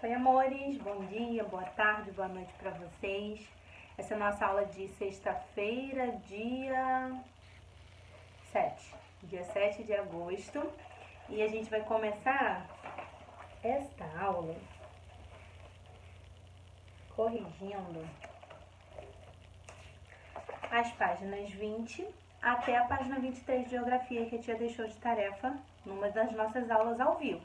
Oi, amores, bom dia, boa tarde, boa noite para vocês. Essa é a nossa aula de sexta-feira, dia 7 de agosto. E a gente vai começar esta aula corrigindo as páginas 20 até a página 23 de Geografia, que a tia deixou de tarefa numa das nossas aulas ao vivo.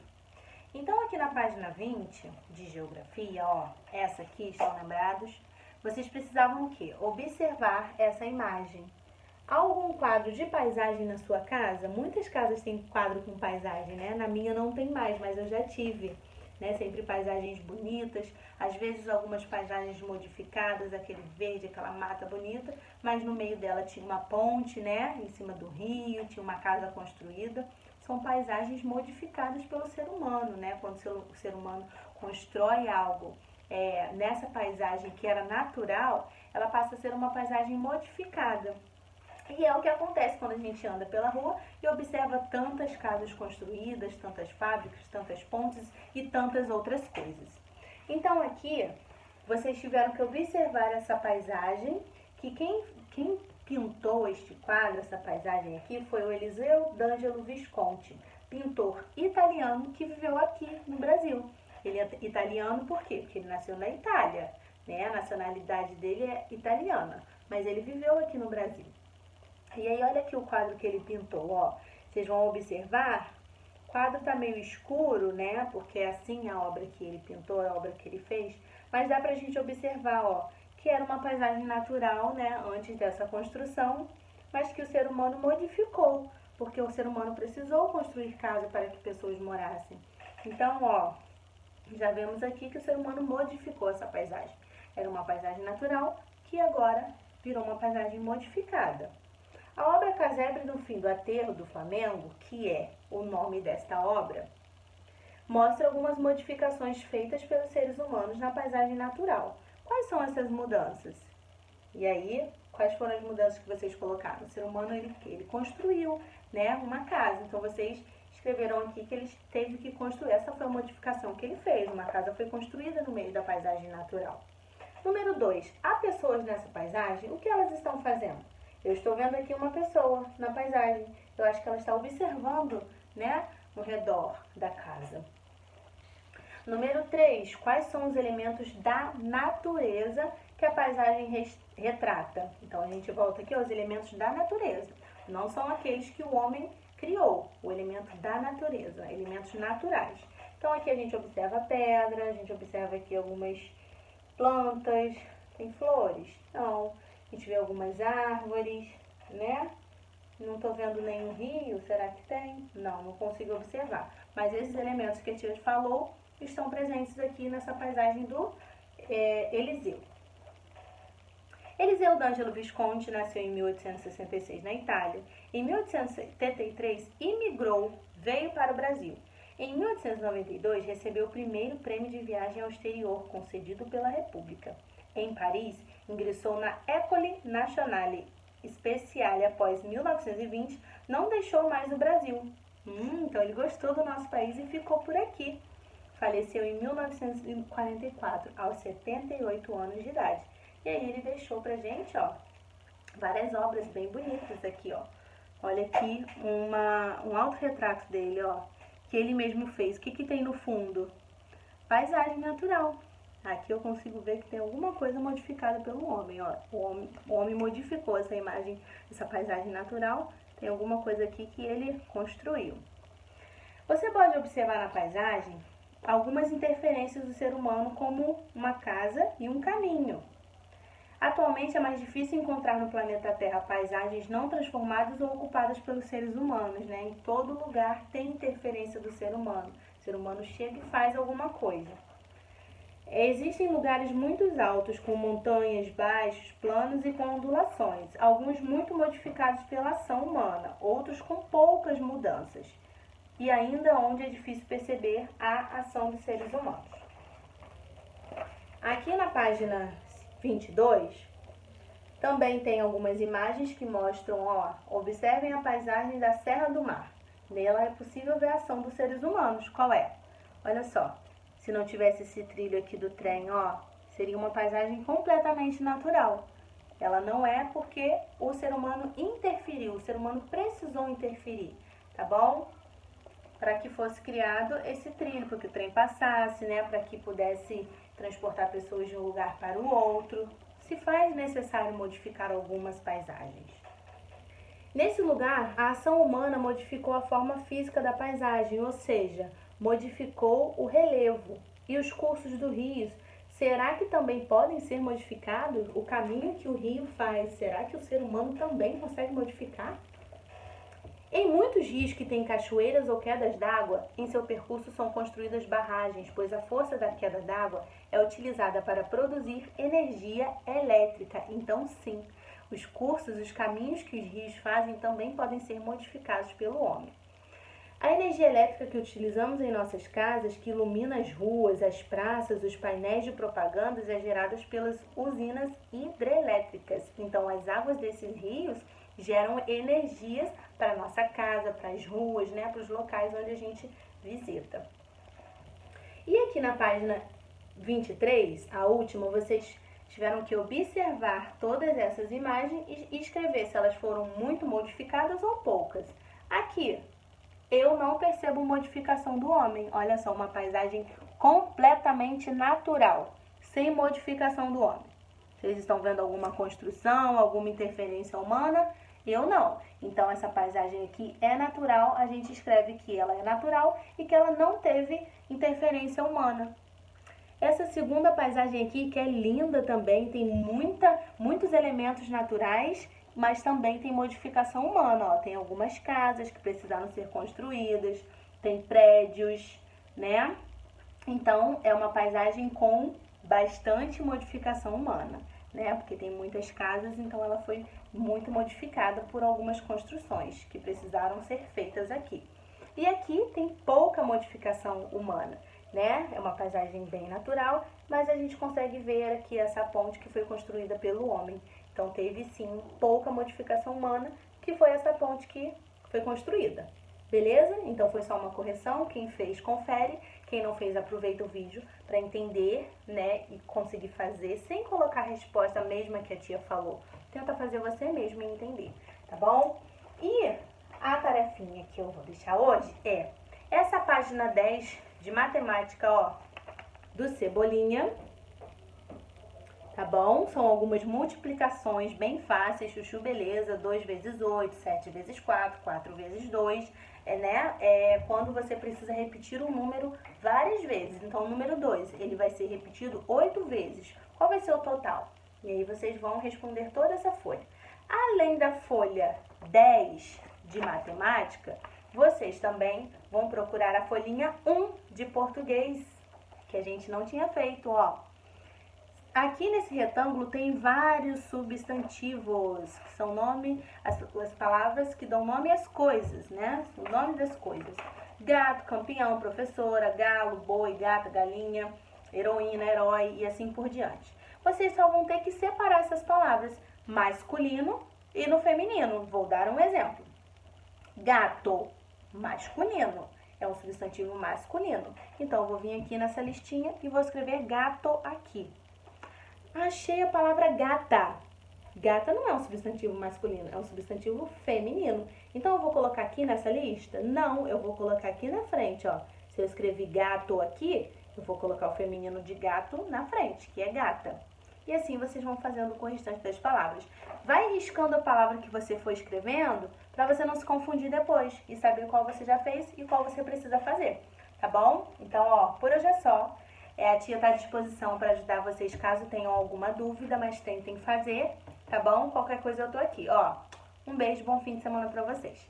Então, aqui na página 20 de Geografia, ó, essa aqui, estão lembrados? Vocês precisavam o quê? Observar essa imagem. Há algum quadro de paisagem na sua casa? Muitas casas têm quadro com paisagem, né? Na minha não tem mais, mas eu já tive, né? Sempre paisagens bonitas, às vezes algumas paisagens modificadas, aquele verde, aquela mata bonita, mas no meio dela tinha uma ponte, né? Em cima do rio, tinha uma casa construída. São paisagens modificadas pelo ser humano, né? Quando o ser humano constrói algo nessa paisagem que era natural, ela passa a ser uma paisagem modificada. E é o que acontece quando a gente anda pela rua e observa tantas casas construídas, tantas fábricas, tantas pontes e tantas outras coisas. Então aqui, vocês tiveram que observar essa paisagem, que quem pintou este quadro, essa paisagem aqui, foi o Eliseo d'Angelo Visconti, pintor italiano que viveu aqui no Brasil. Ele é italiano por quê? Porque ele nasceu na Itália, né? A nacionalidade dele é italiana, mas ele viveu aqui no Brasil. E aí, olha aqui o quadro que ele pintou, ó. Vocês vão observar, o quadro tá meio escuro, né? Porque é assim a obra que ele pintou, a obra que ele fez. Mas dá pra gente observar, ó, que era uma paisagem natural, né, antes dessa construção, mas que o ser humano modificou, porque o ser humano precisou construir casa para que pessoas morassem. Então, ó, já vemos aqui que o ser humano modificou essa paisagem. Era uma paisagem natural que agora virou uma paisagem modificada. A obra Casebre no Fim do Aterro do Flamengo, que é o nome desta obra, mostra algumas modificações feitas pelos seres humanos na paisagem natural. Quais são essas mudanças? E aí, quais foram as mudanças que vocês colocaram? O ser humano, ele construiu, né, uma casa. Então, vocês escreveram aqui que ele teve que construir. Essa foi a modificação que ele fez. Uma casa foi construída no meio da paisagem natural. Número 2. Há pessoas nessa paisagem? O que elas estão fazendo? Eu estou vendo aqui uma pessoa na paisagem. Eu acho que ela está observando, né, no redor da casa. Número 3. Quais são os elementos da natureza que a paisagem retrata? Então, a gente volta aqui aos elementos da natureza. Não são aqueles que o homem criou, o elemento da natureza, elementos naturais. Então, aqui a gente observa pedra, a gente observa aqui algumas plantas. Tem flores? Não. A gente vê algumas árvores, né? Não estou vendo nenhum rio, será que tem? Não consigo observar. Mas esses elementos que a tia falou estão presentes aqui nessa paisagem do Eliseu. Eliseo d'Angelo Visconti nasceu em 1866 na Itália. Em 1873, imigrou, veio para o Brasil. Em 1892, recebeu o primeiro prêmio de viagem ao exterior concedido pela República. Em Paris, ingressou na École Nationale Spéciale após 1920, não deixou mais o Brasil. Então ele gostou do nosso país e ficou por aqui. Faleceu em 1944, aos 78 anos de idade. E aí ele deixou pra gente, ó, várias obras bem bonitas aqui, ó. Olha aqui um autorretrato dele, ó, que ele mesmo fez. O que tem no fundo? Paisagem natural. Aqui eu consigo ver que tem alguma coisa modificada pelo homem, ó. O homem modificou essa imagem, essa paisagem natural. Tem alguma coisa aqui que ele construiu. Você pode observar na paisagem algumas interferências do ser humano, como uma casa e um caminho. Atualmente é mais difícil encontrar no planeta Terra paisagens não transformadas ou ocupadas pelos seres humanos, né? Em todo lugar tem interferência do ser humano. O ser humano chega e faz alguma coisa. Existem lugares muito altos, com montanhas, baixos, planos e com ondulações, alguns muito modificados pela ação humana, outros com poucas mudanças, e ainda onde é difícil perceber a ação dos seres humanos. Aqui na página 22, também tem algumas imagens que mostram, ó, observem a paisagem da Serra do Mar. Nela é possível ver a ação dos seres humanos. Qual é? Olha só. se não tivesse esse trilho aqui do trem, ó, seria uma paisagem completamente natural. Ela não é porque o ser humano interferiu, o ser humano precisou interferir, tá bom? Para que fosse criado esse trilho, para que o trem passasse, né? Para que pudesse transportar pessoas de um lugar para o outro. Se faz necessário modificar algumas paisagens. Nesse lugar, a ação humana modificou a forma física da paisagem, ou seja, modificou o relevo. E os cursos do rio, será que também podem ser modificados? O caminho que o rio faz, será que o ser humano também consegue modificar? Em muitos rios que têm cachoeiras ou quedas d'água, em seu percurso são construídas barragens, pois a força da queda d'água é utilizada para produzir energia elétrica. Então, sim, os cursos, os caminhos que os rios fazem também podem ser modificados pelo homem. A energia elétrica que utilizamos em nossas casas, que ilumina as ruas, as praças, os painéis de propagandas, é gerada pelas usinas hidrelétricas. Então, as águas desses rios geram energias para a nossa casa, para as ruas, né, para os locais onde a gente visita. E aqui na página 23, a última, vocês tiveram que observar todas essas imagens e escrever se elas foram muito modificadas ou poucas. Aqui, eu não percebo modificação do homem. Olha só, uma paisagem completamente natural, sem modificação do homem. Vocês estão vendo alguma construção, alguma interferência humana? Eu não. Então, essa paisagem aqui é natural, a gente escreve que ela é natural e que ela não teve interferência humana. Essa segunda paisagem aqui, que é linda também, tem muitos elementos naturais, mas também tem modificação humana. Ó. Tem algumas casas que precisaram ser construídas, tem prédios, né? Então, é uma paisagem com bastante modificação humana, né? Porque tem muitas casas, então ela foi muito modificada por algumas construções que precisaram ser feitas aqui. E aqui tem pouca modificação humana, né? É uma paisagem bem natural, mas a gente consegue ver aqui essa ponte que foi construída pelo homem. Então teve sim pouca modificação humana, que foi essa ponte que foi construída. Beleza? Então foi só uma correção, quem fez confere, quem não fez aproveita o vídeo para entender, né, e conseguir fazer sem colocar a resposta mesma que a tia falou. Tenta fazer você mesmo e entender, tá bom? E a tarefinha que eu vou deixar hoje é essa página 10 de matemática, ó, do Cebolinha, tá bom? São algumas multiplicações bem fáceis, chuchu beleza, 2 vezes 8, 7 vezes 4, 4 vezes 2, né? Quando você precisa repetir um número várias vezes. Então, o número 2, ele vai ser repetido 8 vezes. Qual vai ser o total? E aí vocês vão responder toda essa folha. Além da folha 10 de matemática, vocês também vão procurar a folhinha 1 de português, que a gente não tinha feito, ó. Aqui nesse retângulo tem vários substantivos, que são as palavras que dão nome às coisas, né? O nome das coisas. Gato, campeão, professora, galo, boi, gata, galinha, heroína, herói e assim por diante. Vocês só vão ter que separar essas palavras masculino e no feminino. Vou dar um exemplo. Gato, masculino. É um substantivo masculino. Então, eu vou vir aqui nessa listinha e vou escrever gato aqui. Achei a palavra gata. Gata não é um substantivo masculino, é um substantivo feminino. Então, eu vou colocar aqui nessa lista? Não, eu vou colocar aqui na frente, ó. Se eu escrevi gato aqui, eu vou colocar o feminino de gato na frente, que é gata. E assim vocês vão fazendo com o restante das palavras. Vai riscando a palavra que você for escrevendo, para você não se confundir depois e saber qual você já fez e qual você precisa fazer, tá bom? Então, ó, por hoje é só. A tia está à disposição para ajudar vocês caso tenham alguma dúvida, mas tentem fazer, tá bom? Qualquer coisa eu tô aqui, ó. Um beijo, bom fim de semana para vocês.